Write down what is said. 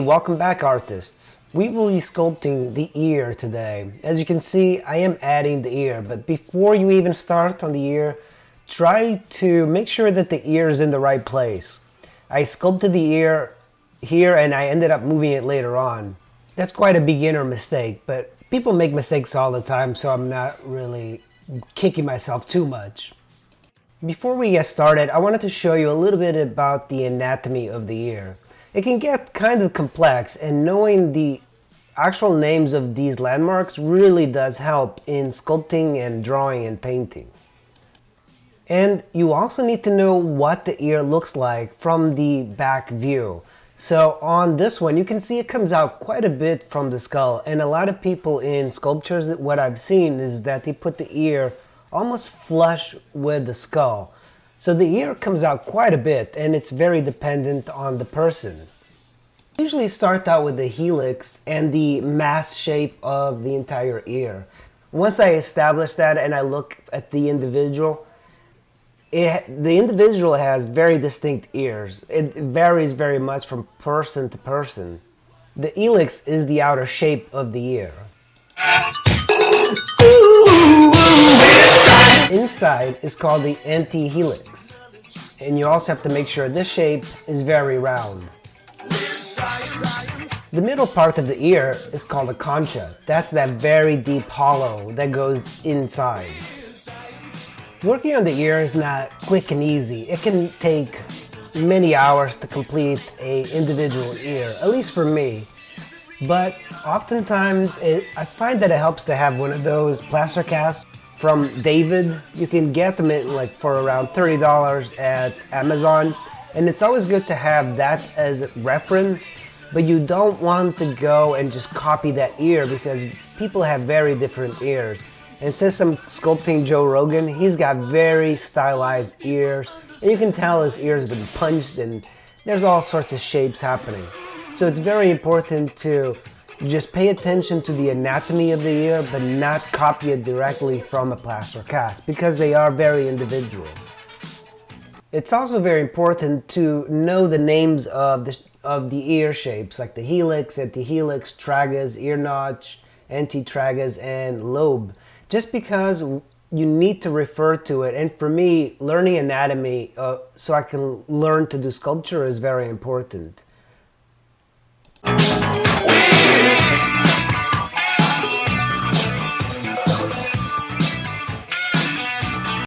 Welcome back, artists. We will be sculpting the ear today. As you can see, I am adding the ear, but before you even start on the ear, try to make sure that the ear is in the right place. I sculpted the ear here and I ended up moving it later on. That's quite a beginner mistake, but people make mistakes all the time, so I'm not really kicking myself too much. Before we get started, I wanted to show you a little bit about the anatomy of the ear. It can get kind of complex, and knowing the actual names of these landmarks really does help in sculpting and drawing and painting. And you also need to know what the ear looks like from the back view. So on this one, you can see it comes out quite a bit from the skull, and a lot of people in sculptures, what I've seen is that they put the ear almost flush with the skull. So the ear comes out quite a bit, and it's very dependent on the person. I usually start out with the helix and the mass shape of the entire ear. Once I establish that and I look at the individual, the individual has very distinct ears. It varies very much from person to person. The helix is the outer shape of the ear. Inside is called the antihelix. And you also have to make sure this shape is very round. The middle part of the ear is called a concha. That's that very deep hollow that goes inside. Working on the ear is not quick and easy. It can take many hours to complete an individual ear, at least for me. But oftentimes I find that it helps to have one of those plaster casts from David. You can get them for around $30 at Amazon, and it's always good to have that as reference, but you don't want to go and just copy that ear because people have very different ears. And since I'm sculpting Joe Rogan, he's got very stylized ears, and you can tell his ears have been punched and there's all sorts of shapes happening. So it's very important to just pay attention to the anatomy of the ear, but not copy it directly from a plaster cast because they are very individual. It's also very important to know the names of the ear shapes, like the helix, antihelix, tragus, ear notch, antitragus, and lobe, just because you need to refer to it. And for me, learning anatomy so I can learn to do sculpture is very important.